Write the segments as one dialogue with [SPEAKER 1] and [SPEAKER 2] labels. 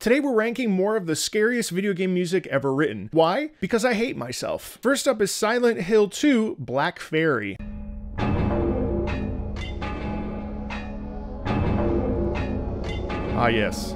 [SPEAKER 1] Today we're ranking more of the scariest video game music ever written. Why? Because I hate myself. First up is Silent Hill 2: Black Fairy. Ah yes.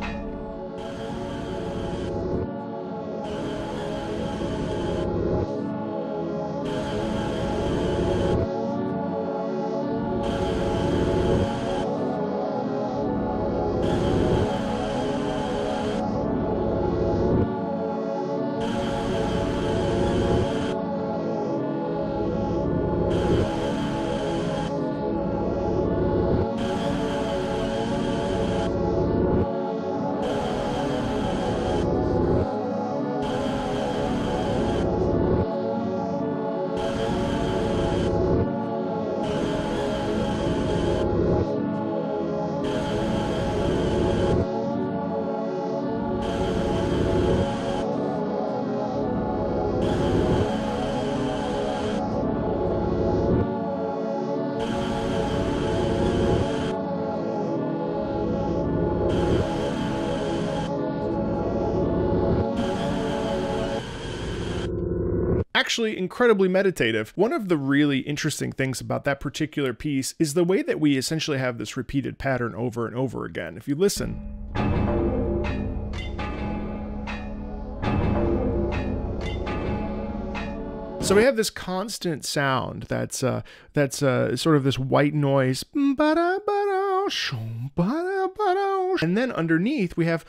[SPEAKER 1] Actually incredibly meditative. One of the really interesting things about that particular piece is the way that we essentially have this repeated pattern over and over again. If you listen. So we have this constant sound that's sort of this white noise. And then underneath we have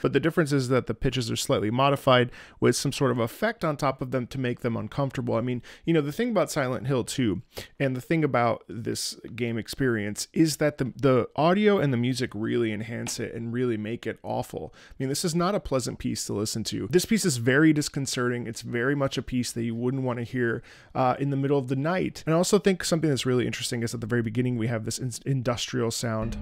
[SPEAKER 1] but the difference is that the pitches are slightly modified with some sort of effect on top of them to make them uncomfortable. I mean, you know, the thing about Silent Hill 2 and the thing about this game experience is that the audio and the music really enhance it and really make it awful. I mean, this is not a pleasant piece to listen to. This piece is very disconcerting. It's very much a piece that you wouldn't want to hear in the middle of the night. And I also think something that's really interesting is at the very beginning we have this industrial sound.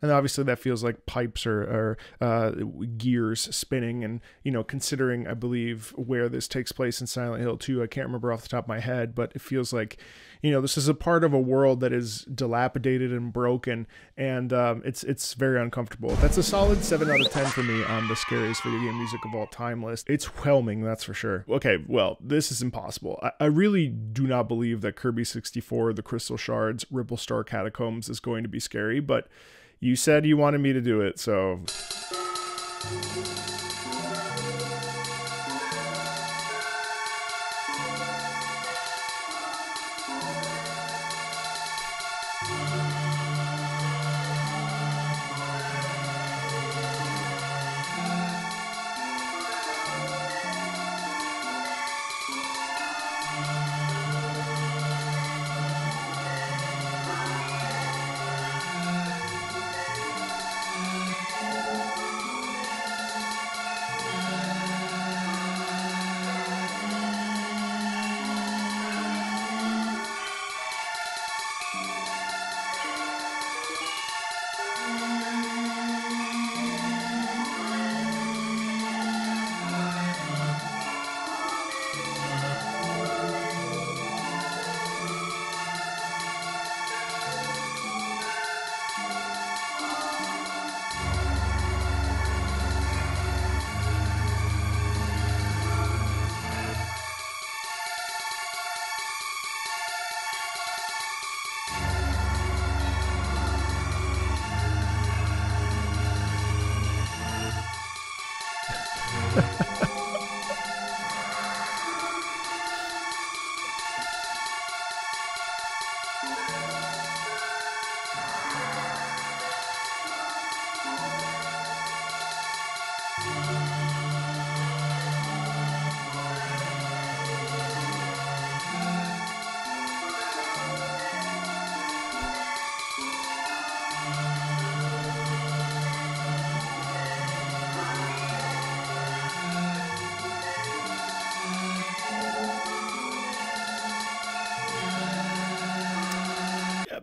[SPEAKER 1] And obviously that feels like pipes or gears spinning. And, you know, considering, I believe, where this takes place in Silent Hill 2, I can't remember off the top of my head, but it feels like, you know, this is a part of a world that is dilapidated and broken, and it's very uncomfortable. That's a solid 7 out of 10 for me on the scariest video game music of all time list. It's whelming, that's for sure. Okay, well, this is impossible. I really do not believe that Kirby 64, The Crystal Shards, Ripplestar Catacombs is going to be scary, but you said you wanted me to do it, so...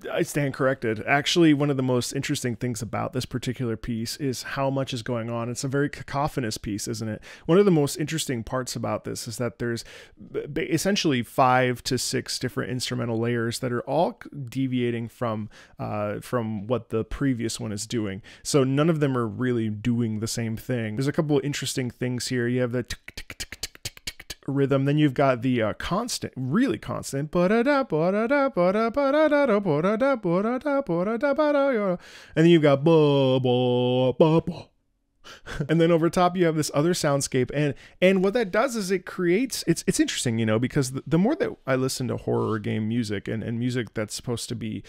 [SPEAKER 1] I stand corrected. Actually, one of the most interesting things about this particular piece is how much is going on. It's a very cacophonous piece, isn't it? One of the most interesting parts about this is that there's essentially 5 to 6 different instrumental layers that are all deviating from what the previous one is doing. So none of them are really doing the same thing. There's a couple of interesting things here. You have the rhythm, then you've got the constant, really constant, and then you've got and then over top you have this other soundscape, and what that does is it creates, it's interesting, you know, because the more that I listen to horror game music and music that's supposed to be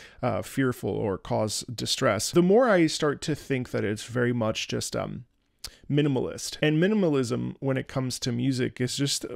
[SPEAKER 1] fearful or cause distress, the more I start to think that it's very much just minimalist. And minimalism, when it comes to music, is just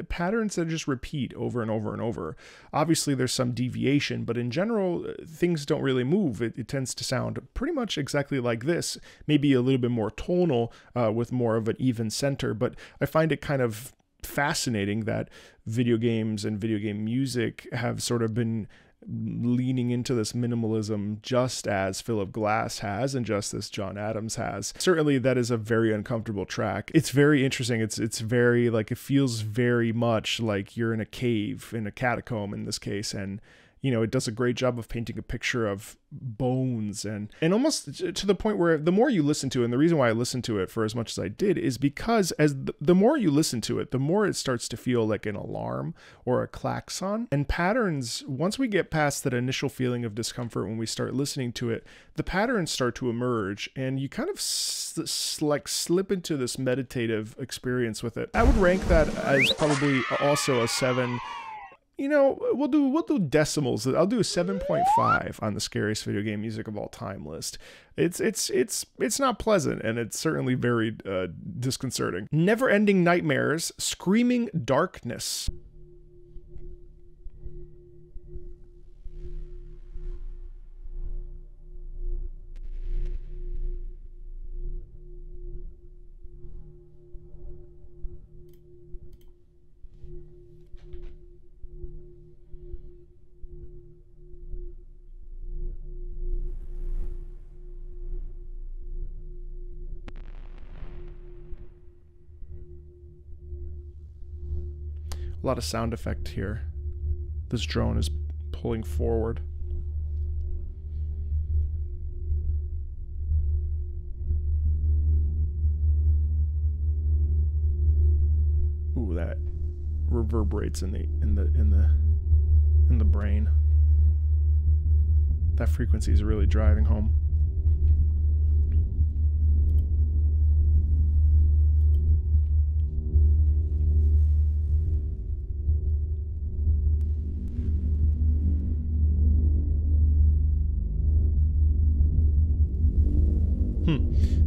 [SPEAKER 1] patterns that just repeat over and over and over. Obviously there's some deviation, but in general things don't really move. It tends to sound pretty much exactly like this, maybe a little bit more tonal with more of an even center. But I find it kind of fascinating that video games and video game music have sort of been leaning into this minimalism just as Philip Glass has and just as John Adams has. Certainly that is a very uncomfortable track. It's very interesting. It's very, like, it feels very much like you're in a cave, in a catacomb in this case, and you know, it does a great job of painting a picture of bones and almost to the point where the more you listen to it, and the reason why I listened to it for as much as I did is because as the more you listen to it, the more it starts to feel like an alarm or a klaxon. And patterns, once we get past that initial feeling of discomfort when we start listening to it, the patterns start to emerge and you kind of like slip into this meditative experience with it. I would rank that as probably also a 7. You know, we'll do decimals. I'll do a 7.5 on the scariest video game music of all time list. It's not pleasant, and it's certainly very disconcerting. Never-ending nightmares, screaming darkness. A lot of sound effect here. This drone is pulling forward. Ooh, that reverberates in the brain. That frequency is really driving home.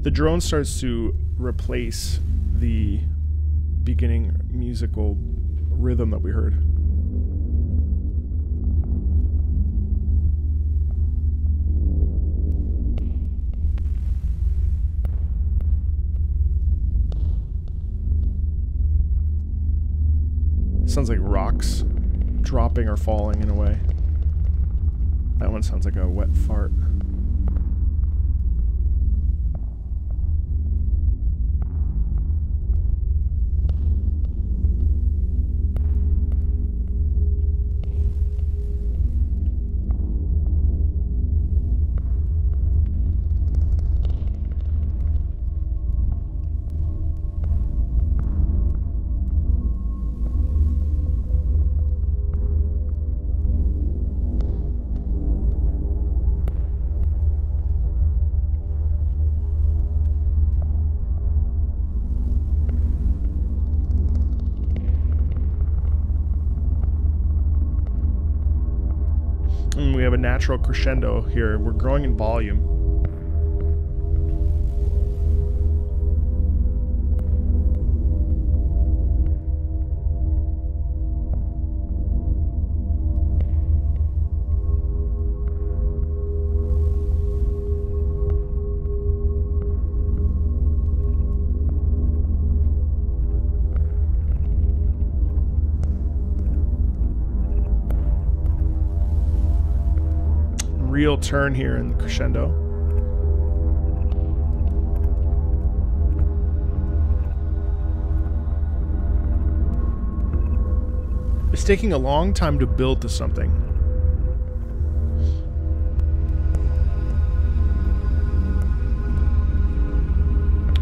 [SPEAKER 1] The drone starts to replace the beginning musical rhythm that we heard. Sounds like rocks dropping or falling in a way. That one sounds like a wet fart. We have a natural crescendo here. We're growing in volume. real turn here in the crescendo. It's taking a long time to build to something.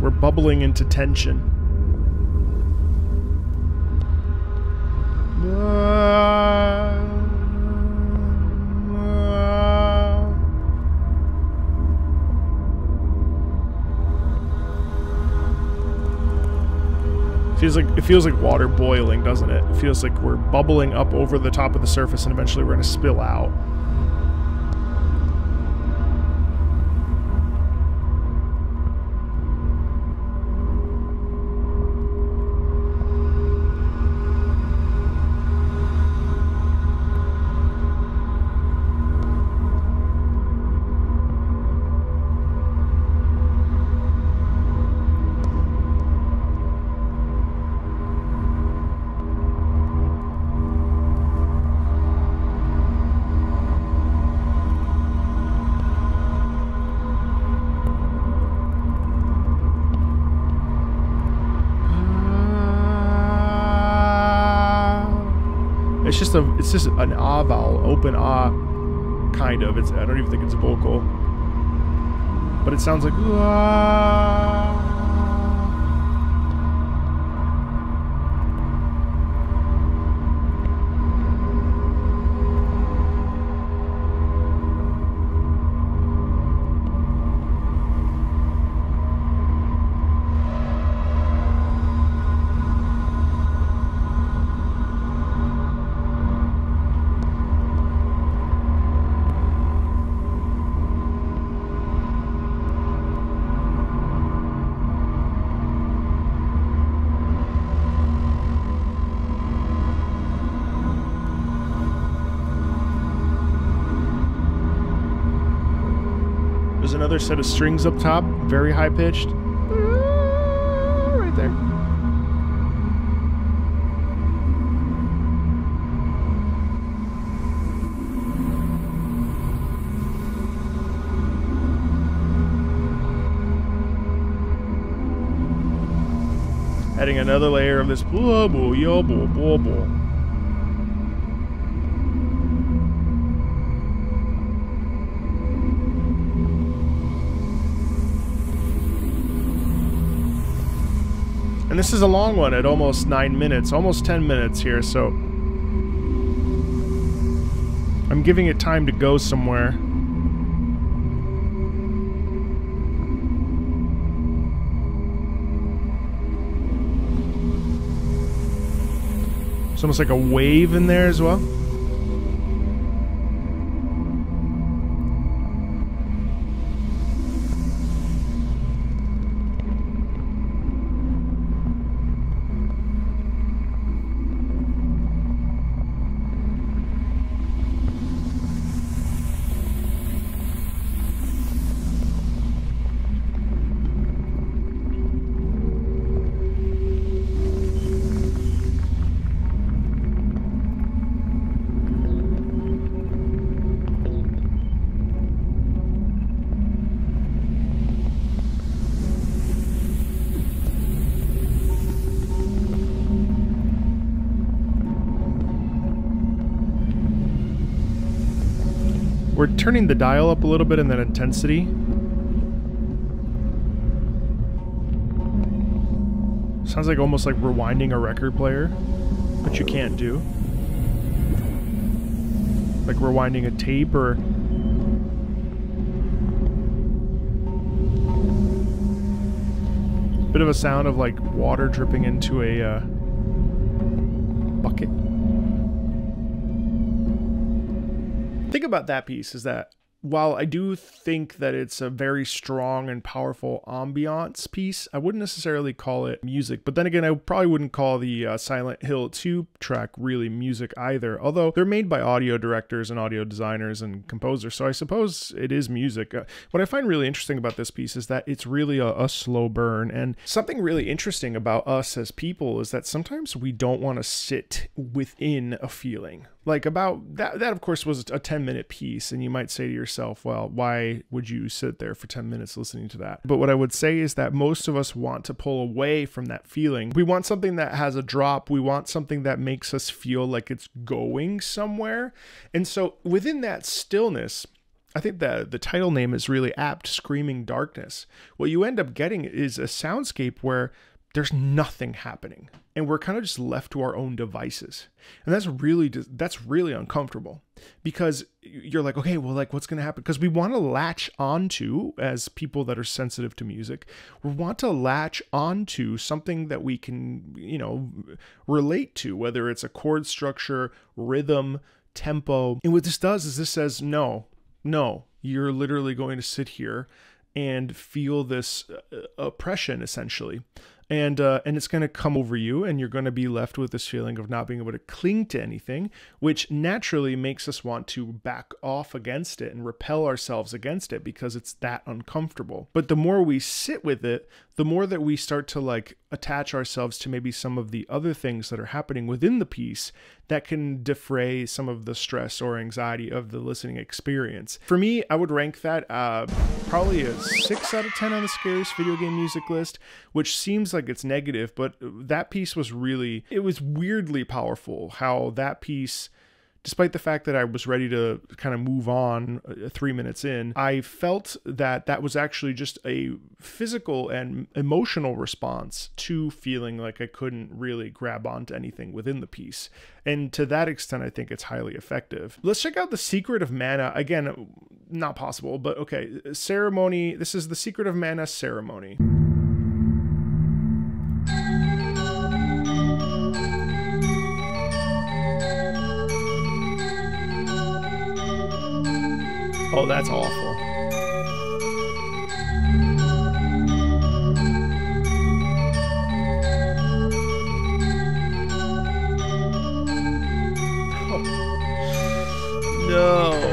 [SPEAKER 1] We're bubbling into tension. It feels like water boiling, doesn't it? It feels like we're bubbling up over the top of the surface and eventually we're going to spill out. It's just an ah vowel, open ah, kind of. I don't even think it's vocal, but it sounds like ah. There's another set of strings up top, very high pitched. Right there. Adding another layer of this blah blah yo blah blah blah. And this is a long one at almost 9 minutes, almost 10 minutes here, so I'm giving it time to go somewhere. It's almost like a wave in there as well. We're turning the dial up a little bit in that intensity. Sounds like almost like rewinding a record player, which you can't do. Like rewinding a tape or... bit of a sound of like water dripping into a bucket. Thing about that piece is that while I do think that it's a very strong and powerful ambiance piece, I wouldn't necessarily call it music. But then again, I probably wouldn't call the Silent Hill 2 track really music either, although they're made by audio directors and audio designers and composers, so I suppose it is music. What I find really interesting about this piece is that it's really a slow burn, and something really interesting about us as people is that sometimes we don't want to sit within a feeling. Like about that of course was a 10-minute piece, and you might say to yourself, well, why would you sit there for 10 minutes listening to that? But what I would say is that most of us want to pull away from that feeling. We want something that has a drop. We want something that makes us feel like it's going somewhere. And so within that stillness, I think that the title name is really apt, Screaming Darkness. What you end up getting is a soundscape where there's nothing happening, and we're kind of just left to our own devices. And that's really uncomfortable, because you're like, okay, well, like, what's going to happen? Because we want to latch onto, as people that are sensitive to music, we want to latch onto something that we can, you know, relate to, whether it's a chord structure, rhythm, tempo. And what this does is this says, no, you're literally going to sit here and feel this oppression, essentially. And it's going to come over you, and you're going to be left with this feeling of not being able to cling to anything, which naturally makes us want to back off against it and repel ourselves against it, because it's that uncomfortable. But the more we sit with it, the more that we start to like attach ourselves to maybe some of the other things that are happening within the piece that can defray some of the stress or anxiety of the listening experience. For me, I would rank that probably a 6 out of 10 on the scariest video game music list, which seems like it's negative, but that piece was really, it was weirdly powerful how that piece, despite the fact that I was ready to kind of move on 3 minutes in, I felt that that was actually just a physical and emotional response to feeling like I couldn't really grab onto anything within the piece. And to that extent, I think it's highly effective. Let's check out The Secret of Mana. Again, not possible, but okay. Ceremony. This is The Secret of Mana Ceremony. Oh, that's awful. Oh. No.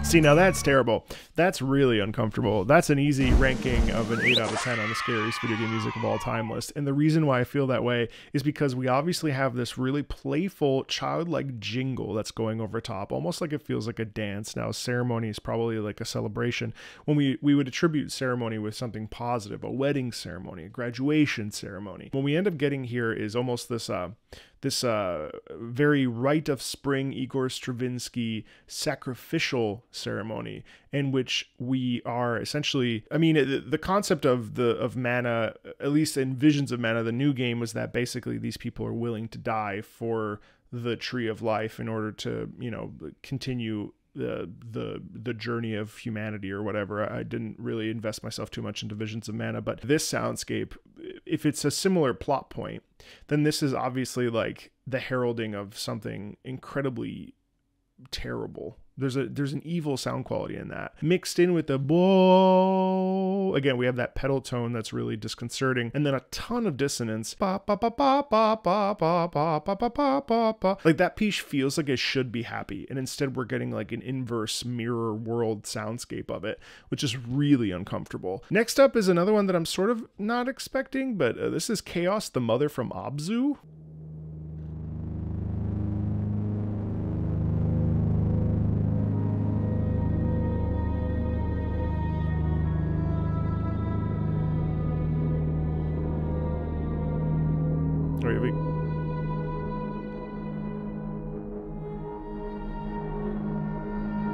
[SPEAKER 1] See, now that's terrible. That's really uncomfortable. That's an easy ranking of an 8 out of 10 on the scariest video game music of all time list. And the reason why I feel that way is because we obviously have this really playful, childlike jingle that's going over top, almost like it feels like a dance. Now, ceremony is probably like a celebration. When we would attribute ceremony with something positive, a wedding ceremony, a graduation ceremony. What we end up getting here is almost this very Rite of Spring Igor Stravinsky sacrificial ceremony, in which we are essentially, I mean, the concept of Mana, at least in Visions of Mana, the new game, was that basically these people are willing to die for the Tree of Life in order to, you know, continue the journey of humanity or whatever. I didn't really invest myself too much into Visions of Mana, but this soundscape, if it's a similar plot point, then this is obviously like the heralding of something incredibly terrible. There's an evil sound quality in that, mixed in with the whoa. Again, we have that pedal tone that's really disconcerting, and then a ton of dissonance. Ba, ba, ba, ba, ba, ba, ba, ba, ba, ba, ba, ba, ba. Like that piece feels like it should be happy, and instead we're getting like an inverse mirror world soundscape of it, which is really uncomfortable. Next up is another one that I'm sort of not expecting, but this is Chaos, the Mother from Abzu.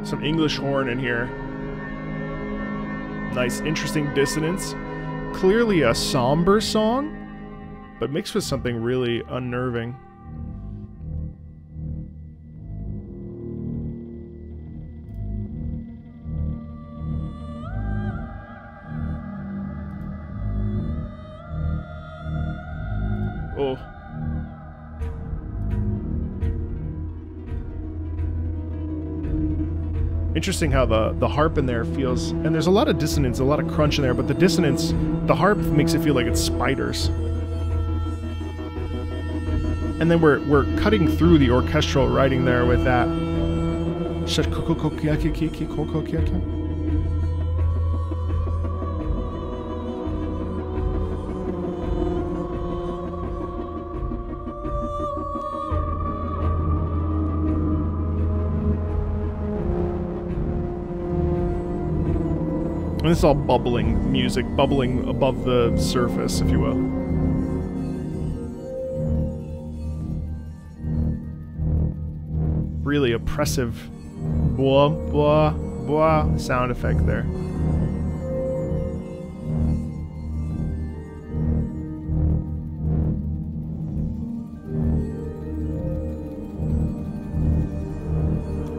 [SPEAKER 1] Some English horn in here. Nice, interesting dissonance. Clearly a somber song, but mixed with something really unnerving. Oh. Interesting how the harp in there feels, and there's a lot of dissonance, a lot of crunch in there, but the dissonance, the harp makes it feel like it's spiders. And then we're cutting through the orchestral writing there with that. And this is all bubbling music, bubbling above the surface, if you will. Really oppressive blah, blah, blah sound effect there.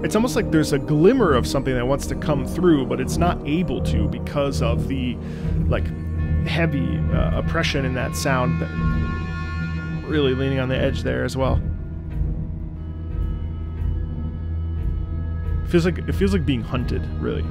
[SPEAKER 1] It's almost like there's a glimmer of something that wants to come through, but it's not able to because of the, like, heavy oppression in that sound. Really leaning on the edge there as well. It feels like being hunted, really.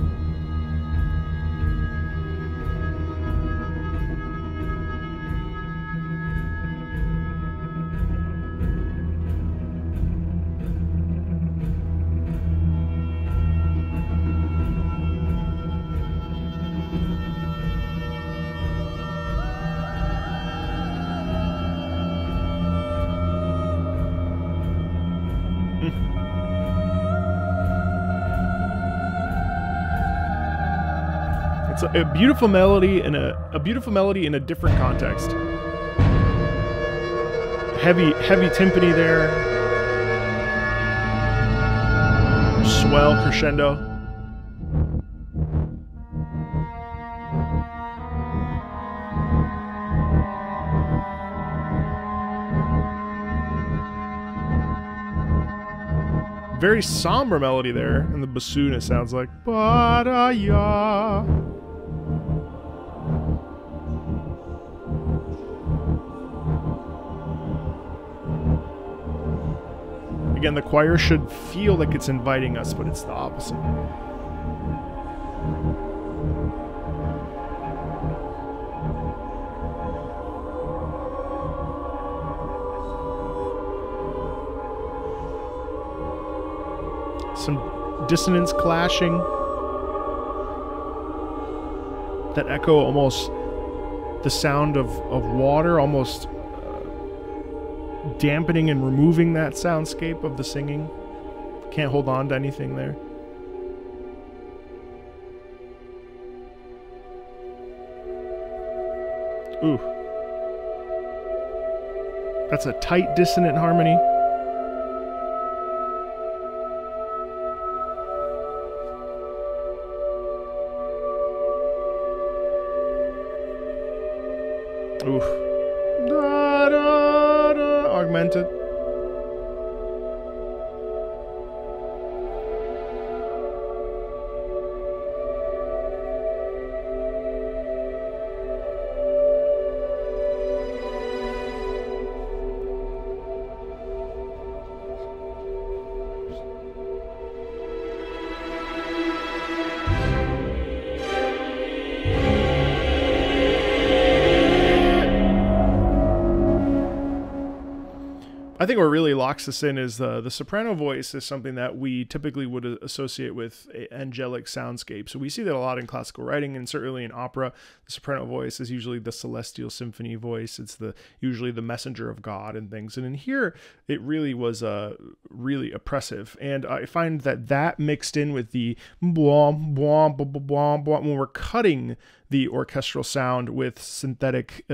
[SPEAKER 1] It's a beautiful melody and a beautiful melody in a different context. Heavy timpani there. Swell crescendo. Very somber melody there, and the bassoon, it sounds like ba-da-ya. Again, the choir should feel like it's inviting us, but it's the opposite. Some dissonance clashing. That echo, almost the sound of water, almost dampening and removing that soundscape of the singing. Can't hold on to anything there. Ooh. That's a tight dissonant harmony. Oof. Da, da, da. Augmented. I think what really locks us in is the soprano voice is something that we typically would associate with angelic soundscape. So we see that a lot in classical writing and certainly in opera. The soprano voice is usually the celestial symphony voice. It's usually the messenger of God and things. And in here, it really was really oppressive. And I find that mixed in with the blah, blah, blah, blah, blah, when we're cutting the orchestral sound with synthetic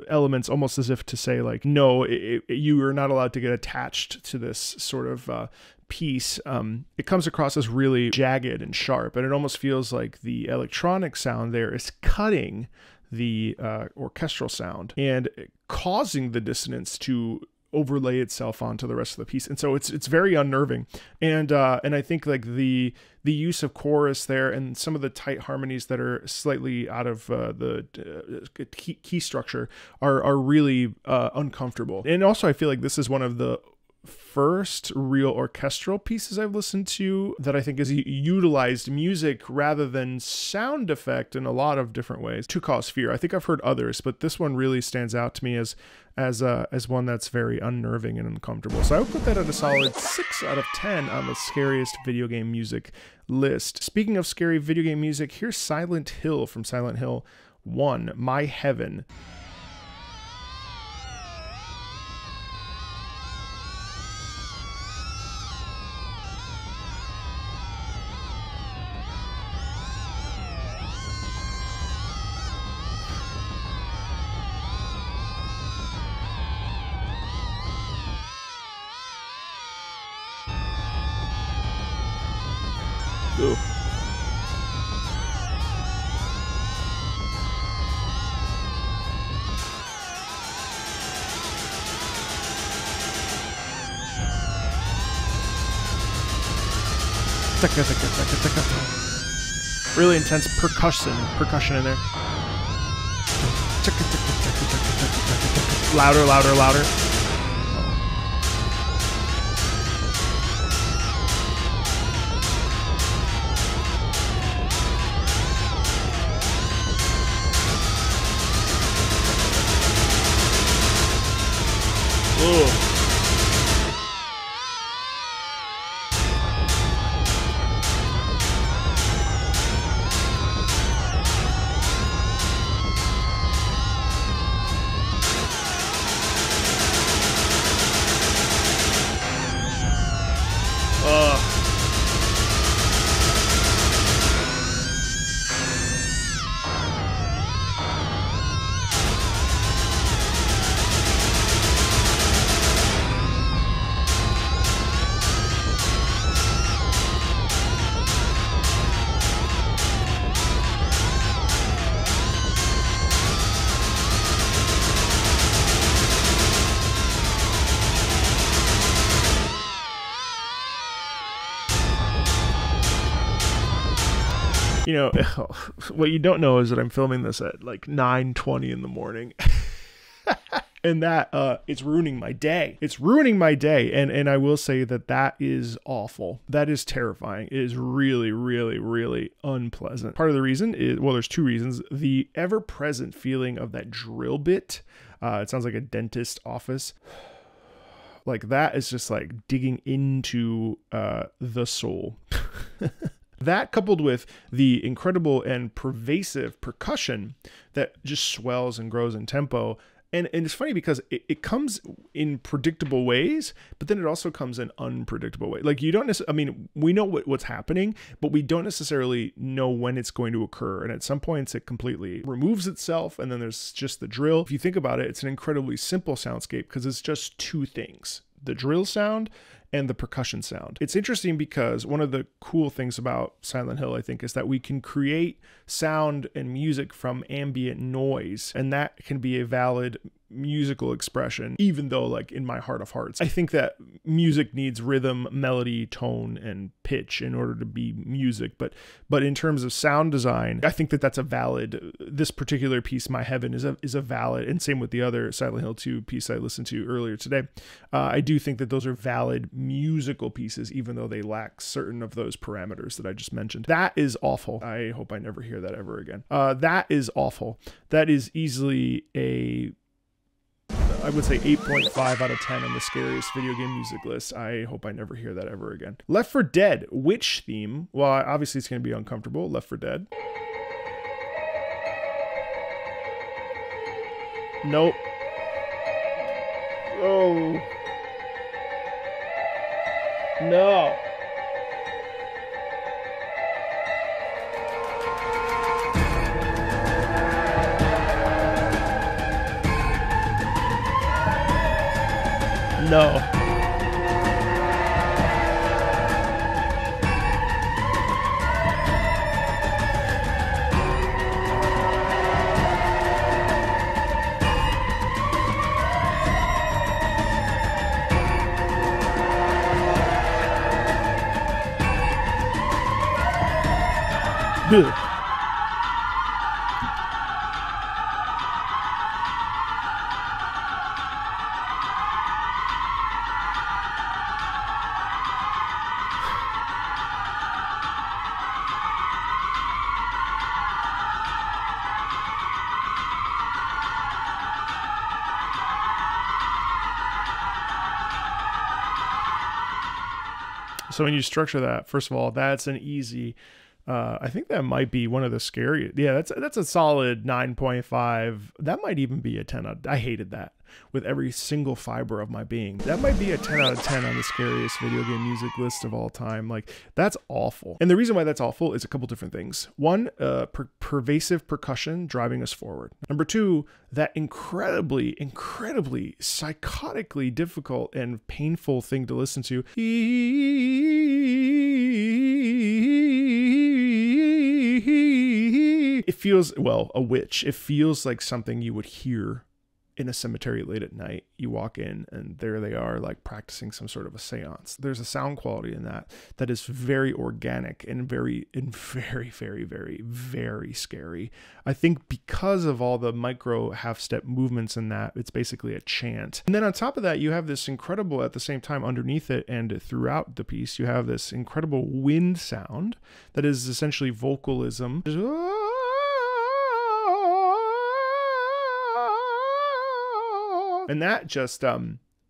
[SPEAKER 1] elements, almost as if to say like, no, you are not allowed to get attached to this sort of piece. It comes across as really jagged and sharp, and it almost feels like the electronic sound there is cutting the orchestral sound and causing the dissonance to overlay itself onto the rest of the piece. And so it's very unnerving. And I think like the use of chorus there and some of the tight harmonies that are slightly out of the key structure are really uncomfortable. And also I feel like this is one of the first real orchestral pieces I've listened to that I think has utilized music rather than sound effect in a lot of different ways to cause fear. I think I've heard others, but this one really stands out to me as one that's very unnerving and uncomfortable. So I would put that at a solid 6 out of 10 on the scariest video game music list. Speaking of scary video game music, here's Silent Hill from Silent Hill 1, My Heaven. Ooh. Really intense percussion in there. Louder, louder, louder. You know, what you don't know is that I'm filming this at like 9:20 in the morning. And that it's ruining my day. It's ruining my day. And I will say that is awful. That is terrifying. It is really, really, really unpleasant. Part of the reason is, well, there's two reasons. The ever-present feeling of that drill bit. It sounds like a dentist office. Like that is just like digging into the soul. That coupled with the incredible and pervasive percussion that just swells and grows in tempo. And it's funny because it comes in predictable ways, but then it also comes in unpredictable ways. Like you don't necessarily, I mean, we know what's happening, but we don't necessarily know when it's going to occur. And at some points it completely removes itself. And then there's just the drill. If you think about it, it's an incredibly simple soundscape because it's just two things: the drill sound and the percussion sound. It's interesting because one of the cool things about Silent Hill, I think, is that we can create sound and music from ambient noise, and that can be a valid musical expression, even though, like, in my heart of hearts, I think that music needs rhythm, melody, tone, and pitch in order to be music. But in terms of sound design, I think that that's a valid, this particular piece, My Heaven, is a valid, and same with the other Silent Hill 2 piece I listened to earlier today. I do think that those are valid musical pieces, even though they lack certain of those parameters that I just mentioned. That is awful. I hope I never hear that ever again. That is awful. That is easily I would say 8.5 out of 10 on the scariest video game music list. I hope I never hear that ever again. Left 4 Dead, which theme? Well, obviously it's going to be uncomfortable. Left 4 Dead. Nope. Oh. No. no. Ugh. So when you structure that, first of all, that's an easy, I think that might be one of the scariest. Yeah, that's a solid 9.5. That might even be a 10 out. I hated that with every single fiber of my being. That might be a 10 out of 10 on the scariest video game music list of all time. Like, that's awful. And the reason why that's awful is a couple different things. One, pervasive percussion driving us forward. Number two, that incredibly psychotically difficult and painful thing to listen to. It feels, well, a witch. It feels like something you would hear in a cemetery late at night. You walk in and there they are, like practicing some sort of a seance. There's a sound quality in that is very organic and very scary. I think because of all the micro half-step movements in that, it's basically a chant. And then on top of that, you have this incredible, at the same time underneath it and throughout the piece, you have this incredible wind sound that is essentially vocalism. And that just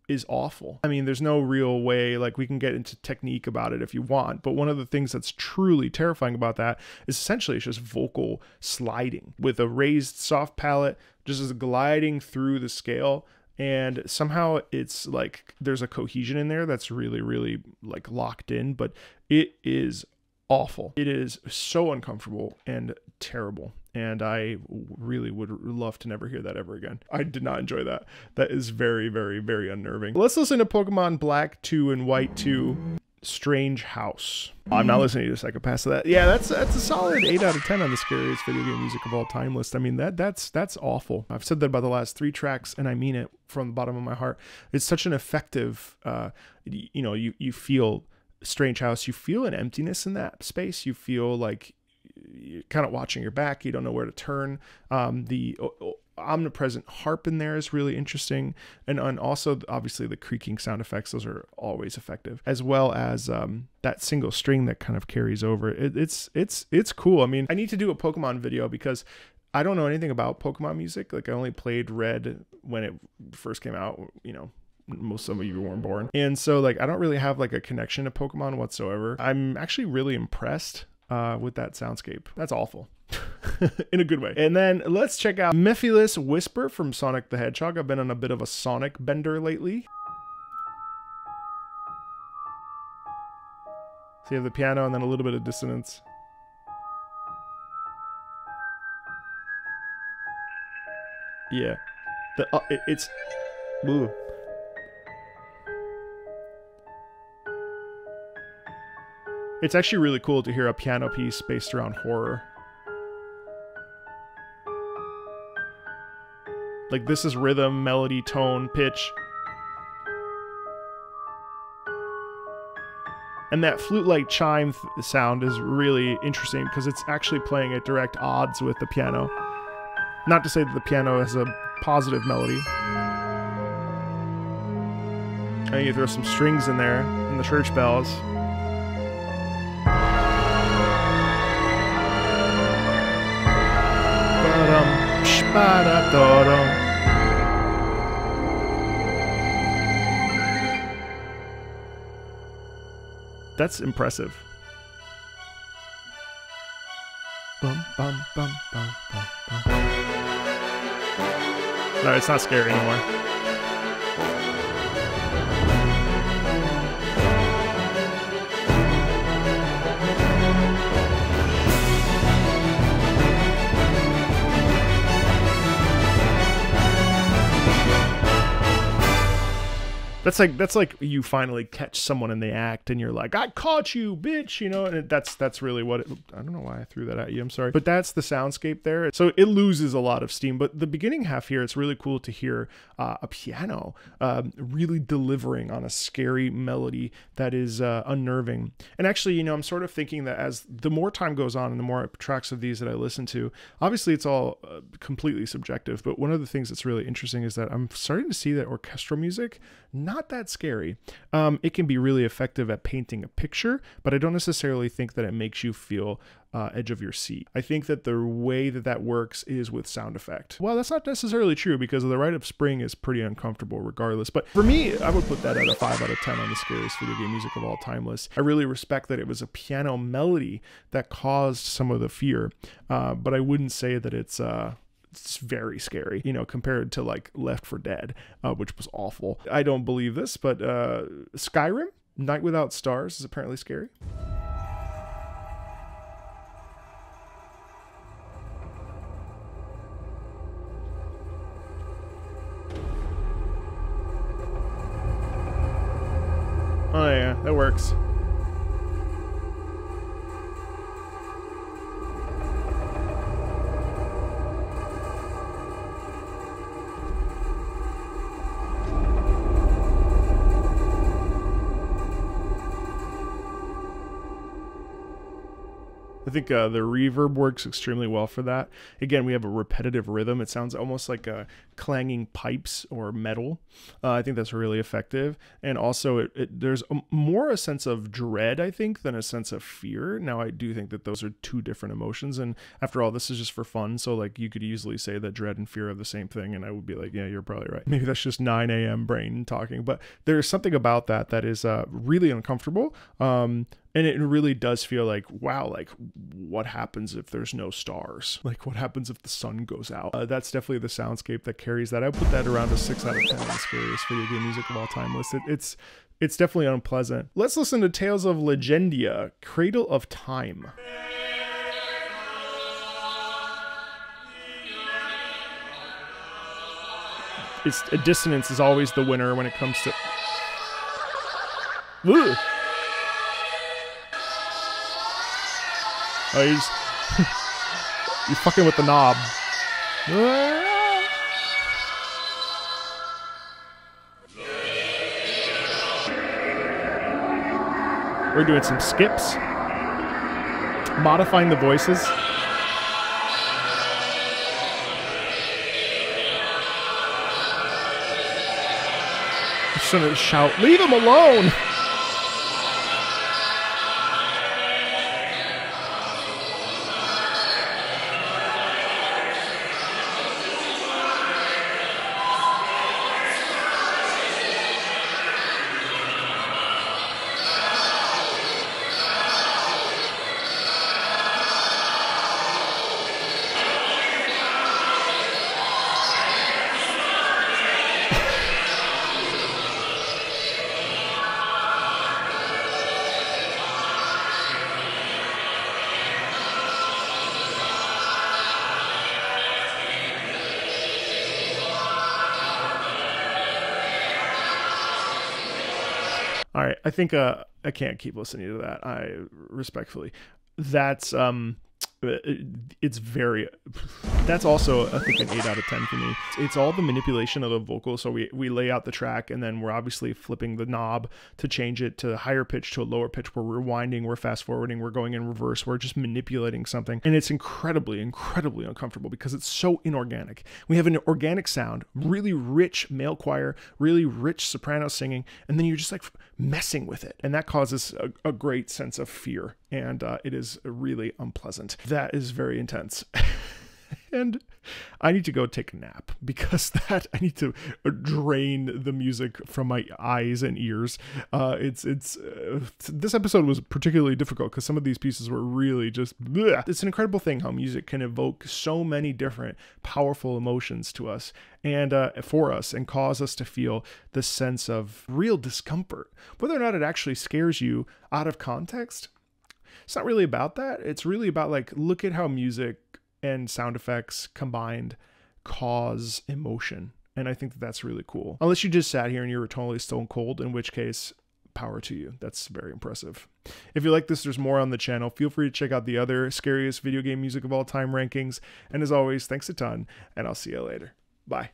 [SPEAKER 1] is awful. I mean, there's no real way, like, we can get into technique about it if you want, but one of the things that's truly terrifying about that is essentially it's just vocal sliding with a raised soft palate, just as gliding through the scale. And somehow it's like there's a cohesion in there that's really like locked in, but it is awful. It is so uncomfortable and terrible. And I really would love to never hear that ever again. I did not enjoy that. That is very unnerving. Let's listen to Pokemon Black 2 and White 2, Strange House. I'm not listening to Psychopaths to that. Yeah, that's a solid 8 out of 10 on the scariest video game music of all time list. I mean, that's awful. I've said that about the last 3 tracks, and I mean it from the bottom of my heart. It's such an effective, you know, you feel Strange House, you feel an emptiness in that space. You feel like you're kind of watching your back. You don't know where to turn. The omnipresent harp in there is really interesting. And also, obviously, the creaking sound effects, those are always effective, as well as that single string that kind of carries over. It's cool. I mean, I need to do a Pokemon video because I don't know anything about Pokemon music. Like, I only played Red when it first came out, you know. Most of you weren't born. And so, like, I don't really have like a connection to Pokemon whatsoever. I'm actually really impressed with that soundscape. That's awful. In a good way. And then let's check out Mephiles Whisper from Sonic the Hedgehog. I've been on a bit of a Sonic bender lately. So you have the piano and then a little bit of dissonance. Yeah. It's... Ooh. It's actually really cool to hear a piano piece based around horror. Like, this is rhythm, melody, tone, pitch. And that flute-like chime sound is really interesting because it's actually playing at direct odds with the piano. Not to say that the piano has a positive melody. And you throw some strings in there, and the church bells. That's impressive. Bum, bum, bum, bum, bum, bum. No, it's not scary anymore. That's like you finally catch someone in the act and you're like, I caught you, bitch, you know, and that's really what I don't know why I threw that at you, I'm sorry. But that's the soundscape there. So it loses a lot of steam, but the beginning half here, it's really cool to hear a piano really delivering on a scary melody that is unnerving. And actually, you know, I'm sort of thinking that as the more time goes on and the more tracks of these that I listen to, obviously it's all completely subjective, but one of the things that's really interesting is that I'm starting to see that orchestral music, not that scary. It can be really effective at painting a picture, but I don't necessarily think that it makes you feel edge of your seat. I think that the way that that works is with sound effect. Well, that's not necessarily true because the Rite of Spring is pretty uncomfortable regardless. But for me, I would put that at a 5 out of 10 on the scariest video game music of all time list. I really respect that it was a piano melody that caused some of the fear, but I wouldn't say that it's very scary, you know, compared to like Left 4 Dead, which was awful. I don't believe this, but Skyrim, Night Without Stars, is apparently scary. Oh yeah, that works. I think the reverb works extremely well for that. Again, we have a repetitive rhythm. It sounds almost like clanging pipes or metal. I think that's really effective. And also, there's more a sense of dread, I think, than a sense of fear. Now, I do think that those are two different emotions. And after all, this is just for fun. So, like, you could easily say that dread and fear are the same thing. And I would be like, yeah, you're probably right. Maybe that's just 9 a.m. brain talking. But there's something about that that is really uncomfortable. And it really does feel like, wow, like what happens if there's no stars? Like what happens if the sun goes out? That's definitely the soundscape that carries that. I put that around a 6 out of 10 on the scariest video game music of all time list. It's definitely unpleasant. Let's listen to Tales of Legendia, Cradle of Time. A dissonance is always the winner when it comes to... Ugh. Oh, you're fucking with the knob. We're doing some skips. Modifying the voices. I'm just gonna shout, leave him alone! All right, I think I can't keep listening to that. I respectfully, that's it's very, that's also I think an 8 out of 10 for me. It's all the manipulation of the vocal. So we lay out the track and then we're obviously flipping the knob to change it to a higher pitch to a lower pitch. We're rewinding, we're fast forwarding, we're going in reverse, we're just manipulating something. And it's incredibly uncomfortable because it's so inorganic. We have an organic sound, really rich male choir, really rich soprano singing, and then you're just like messing with it. And that causes a great sense of fear. And it is really unpleasant. That is very intense. And I need to go take a nap because I need to drain the music from my eyes and ears. This episode was particularly difficult because some of these pieces were really just bleh. It's an incredible thing how music can evoke so many different powerful emotions to us and for us and cause us to feel the sense of real discomfort. Whether or not it actually scares you out of context, it's not really about that. It's really about like, look at how music and sound effects combined cause emotion And I think that that's really cool. Unless you just sat here and you were totally stone cold, in which case, power to you. That's very impressive. If you like this, there's more on the channel. Feel free to check out the other scariest video game music of all time rankings. And as always, thanks a ton, and I'll see you later. Bye.